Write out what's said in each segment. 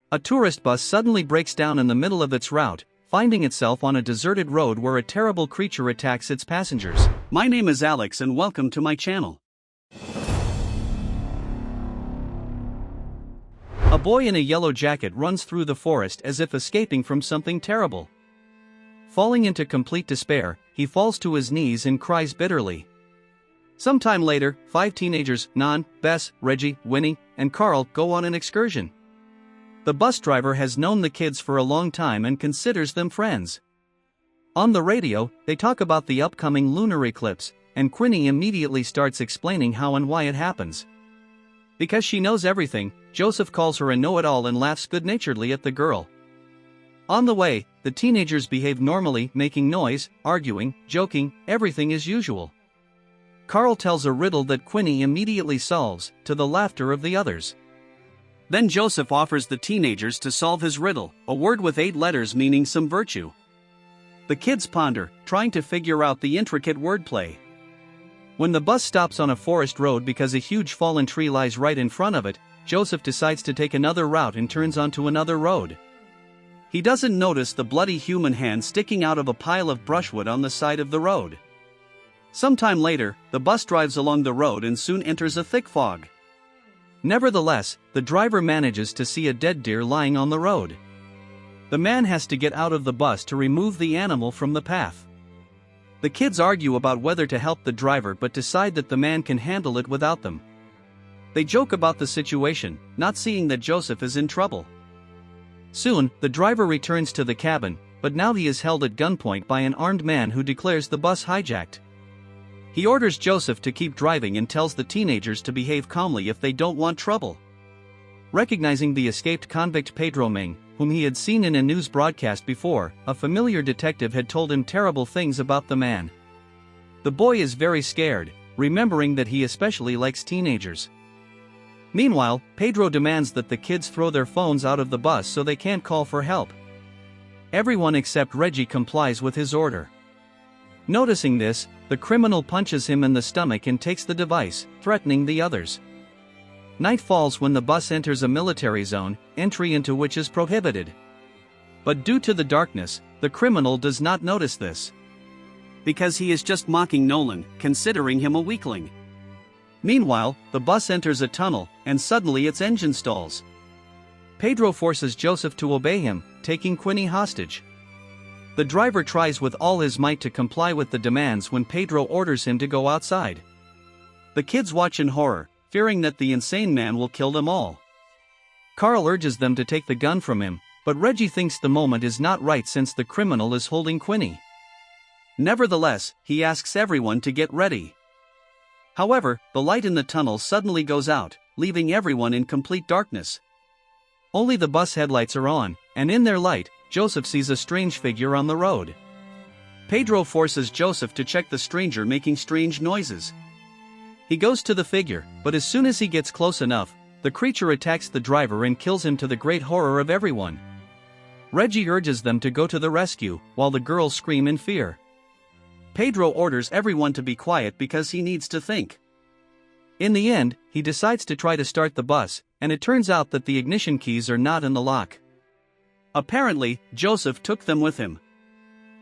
A tourist bus suddenly breaks down in the middle of its route, finding itself on a deserted road where a terrible creature attacks its passengers. My name is Alex and welcome to my channel. A boy in a yellow jacket runs through the forest as if escaping from something terrible. Falling into complete despair, he falls to his knees and cries bitterly. Sometime later, 5 teenagers, Non, Bess, Reggie, Winnie, and Carl, go on an excursion. The bus driver has known the kids for a long time and considers them friends. On the radio, they talk about the upcoming lunar eclipse, and Quinny immediately starts explaining how and why it happens. Because she knows everything, Joseph calls her a know-it-all and laughs good-naturedly at the girl. On the way, the teenagers behave normally, making noise, arguing, joking, everything as usual. Carl tells a riddle that Quinny immediately solves, to the laughter of the others. Then Joseph offers the teenagers to solve his riddle, a word with 8 letters meaning some virtue. The kids ponder, trying to figure out the intricate wordplay. When the bus stops on a forest road because a huge fallen tree lies right in front of it, Joseph decides to take another route and turns onto another road. He doesn't notice the bloody human hand sticking out of a pile of brushwood on the side of the road. Sometime later, the bus drives along the road and soon enters a thick fog. Nevertheless, the driver manages to see a dead deer lying on the road. The man has to get out of the bus to remove the animal from the path. The kids argue about whether to help the driver but decide that the man can handle it without them. They joke about the situation, not seeing that Joseph is in trouble. Soon, the driver returns to the cabin, but now he is held at gunpoint by an armed man who declares the bus hijacked. He orders Joseph to keep driving and tells the teenagers to behave calmly if they don't want trouble. Recognizing the escaped convict Pedro Ming, whom he had seen in a news broadcast before, a familiar detective had told him terrible things about the man. The boy is very scared, remembering that he especially likes teenagers. Meanwhile, Pedro demands that the kids throw their phones out of the bus so they can't call for help. Everyone except Reggie complies with his order. Noticing this, the criminal punches him in the stomach and takes the device, threatening the others. Night falls when the bus enters a military zone, entry into which is prohibited. But due to the darkness, the criminal does not notice this. Because he is just mocking Nolan, considering him a weakling. Meanwhile, the bus enters a tunnel, and suddenly its engine stalls. Pedro forces Joseph to obey him, taking Quinny hostage. The driver tries with all his might to comply with the demands when Pedro orders him to go outside. The kids watch in horror, fearing that the insane man will kill them all. Carl urges them to take the gun from him, but Reggie thinks the moment is not right since the criminal is holding Quinny. Nevertheless, he asks everyone to get ready. However, the light in the tunnel suddenly goes out, leaving everyone in complete darkness. Only the bus headlights are on, and in their light, Joseph sees a strange figure on the road. Pedro forces Joseph to check the stranger making strange noises. He goes to the figure, but as soon as he gets close enough, the creature attacks the driver and kills him to the great horror of everyone. Reggie urges them to go to the rescue, while the girls scream in fear. Pedro orders everyone to be quiet because he needs to think. In the end, he decides to try to start the bus, and it turns out that the ignition keys are not in the lock. Apparently, Joseph took them with him.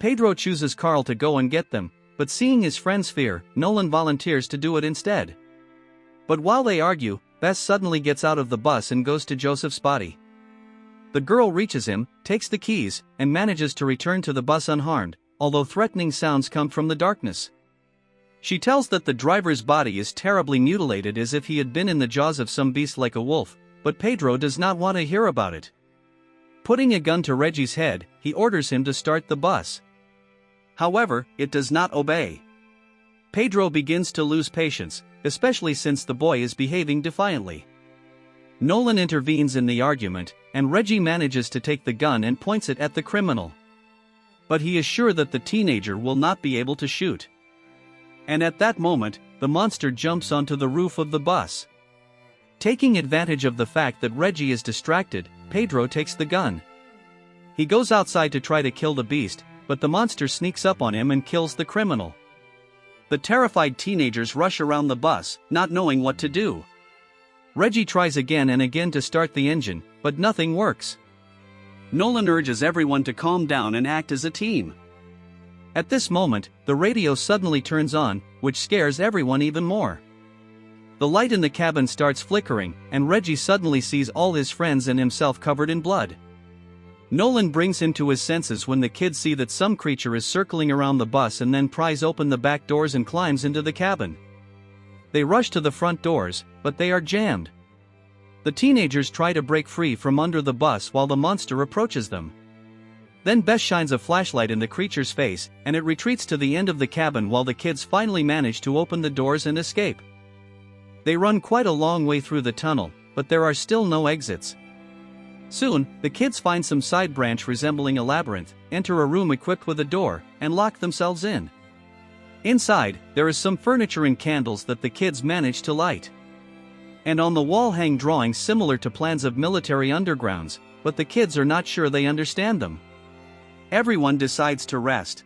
Pedro chooses Carl to go and get them, but seeing his friend's fear, Nolan volunteers to do it instead. But while they argue, Bess suddenly gets out of the bus and goes to Joseph's body. The girl reaches him, takes the keys, and manages to return to the bus unharmed, although threatening sounds come from the darkness. She tells that the driver's body is terribly mutilated as if he had been in the jaws of some beast like a wolf, but Pedro does not want to hear about it. Putting a gun to Reggie's head, he orders him to start the bus. However, it does not obey. Pedro begins to lose patience, especially since the boy is behaving defiantly. Nolan intervenes in the argument, and Reggie manages to take the gun and points it at the criminal. But he is sure that the teenager will not be able to shoot. And at that moment, the monster jumps onto the roof of the bus. Taking advantage of the fact that Reggie is distracted, Pedro takes the gun. He goes outside to try to kill the beast, but the monster sneaks up on him and kills the criminal. The terrified teenagers rush around the bus, not knowing what to do. Reggie tries again and again to start the engine, but nothing works. Nolan urges everyone to calm down and act as a team. At this moment, the radio suddenly turns on, which scares everyone even more. The light in the cabin starts flickering, and Reggie suddenly sees all his friends and himself covered in blood. Nolan brings him to his senses when the kids see that some creature is circling around the bus and then pries open the back doors and climbs into the cabin. They rush to the front doors, but they are jammed. The teenagers try to break free from under the bus while the monster approaches them. Then Bess shines a flashlight in the creature's face, and it retreats to the end of the cabin while the kids finally manage to open the doors and escape. They run quite a long way through the tunnel, but there are still no exits. Soon, the kids find some side branch resembling a labyrinth, enter a room equipped with a door, and lock themselves in. Inside, there is some furniture and candles that the kids manage to light. And on the wall hang drawings similar to plans of military undergrounds, but the kids are not sure they understand them. Everyone decides to rest.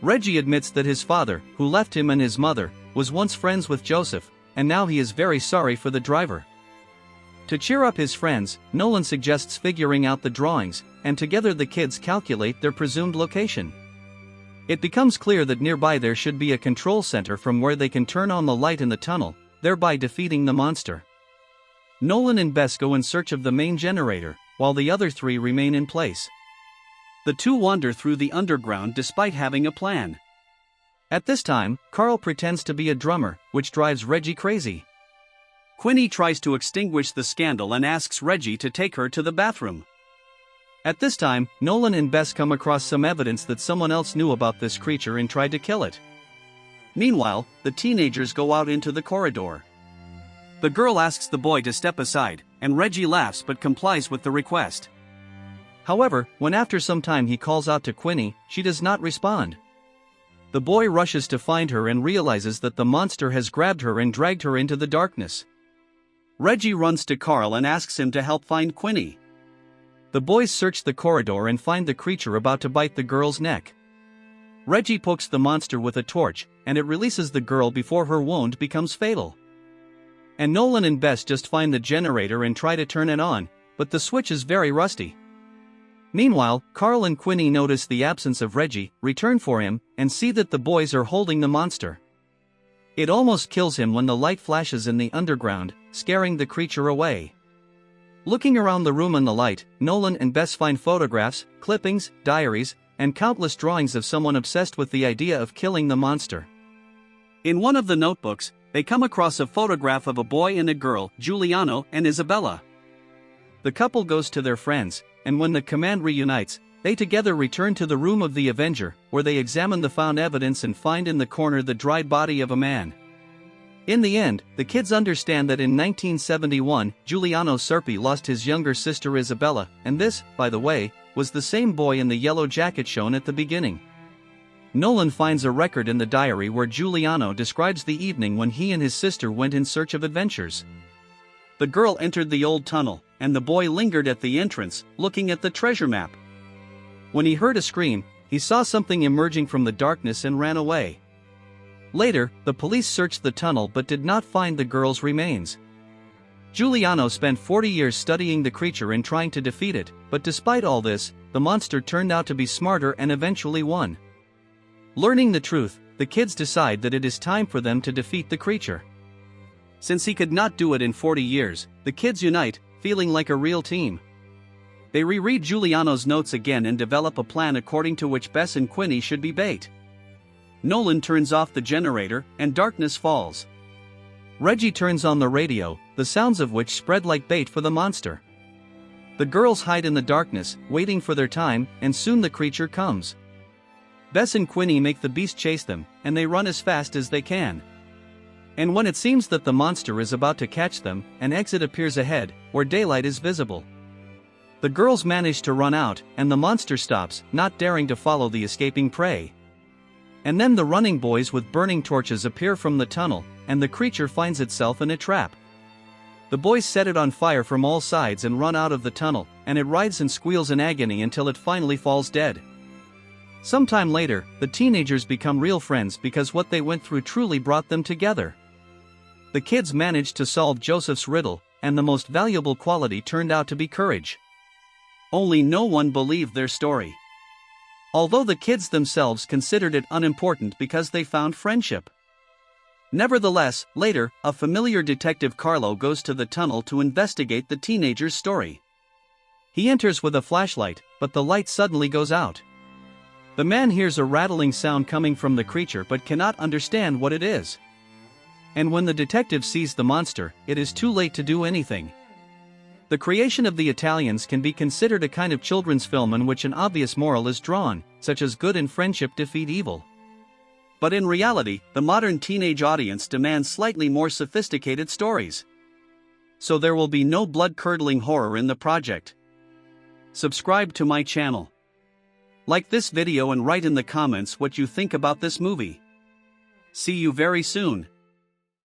Reggie admits that his father, who left him and his mother, was once friends with Joseph, and now he is very sorry for the driver. To cheer up his friends, Nolan suggests figuring out the drawings, and together the kids calculate their presumed location. It becomes clear that nearby there should be a control center from where they can turn on the light in the tunnel, thereby defeating the monster. Nolan and Bess go in search of the main generator, while the other three remain in place. The two wander through the underground despite having a plan. At this time, Carl pretends to be a drummer, which drives Reggie crazy. Quinny tries to extinguish the scandal and asks Reggie to take her to the bathroom. At this time, Nolan and Bess come across some evidence that someone else knew about this creature and tried to kill it. Meanwhile, the teenagers go out into the corridor. The girl asks the boy to step aside, and Reggie laughs but complies with the request. However, when after some time he calls out to Quinny, she does not respond. The boy rushes to find her and realizes that the monster has grabbed her and dragged her into the darkness. Reggie runs to Carl and asks him to help find Quinny. The boys search the corridor and find the creature about to bite the girl's neck. Reggie pokes the monster with a torch, and it releases the girl before her wound becomes fatal. And Nolan and Bess just find the generator and try to turn it on, but the switch is very rusty. Meanwhile, Carl and Quinny notice the absence of Reggie, return for him, and see that the boys are holding the monster. It almost kills him when the light flashes in the underground, scaring the creature away. Looking around the room in the light, Nolan and Bess find photographs, clippings, diaries, and countless drawings of someone obsessed with the idea of killing the monster. In one of the notebooks, they come across a photograph of a boy and a girl, Giuliano and Isabella. The couple goes to their friends, and when the command reunites, they together return to the room of the Avenger, where they examine the found evidence and find in the corner the dried body of a man. In the end, the kids understand that in 1971, Giuliano Serpi lost his younger sister Isabella, and this, by the way, was the same boy in the yellow jacket shown at the beginning. Nolan finds a record in the diary where Giuliano describes the evening when he and his sister went in search of adventures. The girl entered the old tunnel, and the boy lingered at the entrance, looking at the treasure map. When he heard a scream, he saw something emerging from the darkness and ran away. Later, the police searched the tunnel but did not find the girl's remains. Giuliano spent 40 years studying the creature and trying to defeat it, but despite all this, the monster turned out to be smarter and eventually won. Learning the truth, the kids decide that it is time for them to defeat the creature. Since he could not do it in 40 years, the kids unite, feeling like a real team. They reread Giuliano's notes again and develop a plan according to which Bess and Quinny should be bait. Nolan turns off the generator, and darkness falls. Reggie turns on the radio, the sounds of which spread like bait for the monster. The girls hide in the darkness, waiting for their time, and soon the creature comes. Bess and Quinny make the beast chase them, and they run as fast as they can. And when it seems that the monster is about to catch them, an exit appears ahead, where daylight is visible. The girls manage to run out, and the monster stops, not daring to follow the escaping prey. And then the running boys with burning torches appear from the tunnel, and the creature finds itself in a trap. The boys set it on fire from all sides and run out of the tunnel, and it writhes and squeals in agony until it finally falls dead. Sometime later, the teenagers become real friends because what they went through truly brought them together. The kids manage to solve Joseph's riddle, and the most valuable quality turned out to be courage. Only no one believed their story. Although the kids themselves considered it unimportant because they found friendship. Nevertheless, later, a familiar detective Carlo goes to the tunnel to investigate the teenager's story. He enters with a flashlight, but the light suddenly goes out. The man hears a rattling sound coming from the creature but cannot understand what it is. And when the detective sees the monster, it is too late to do anything. The creation of the Italians can be considered a kind of children's film in which an obvious moral is drawn, such as good and friendship defeat evil. But in reality, the modern teenage audience demands slightly more sophisticated stories. So there will be no blood-curdling horror in the project. Subscribe to my channel. Like this video and write in the comments what you think about this movie. See you very soon.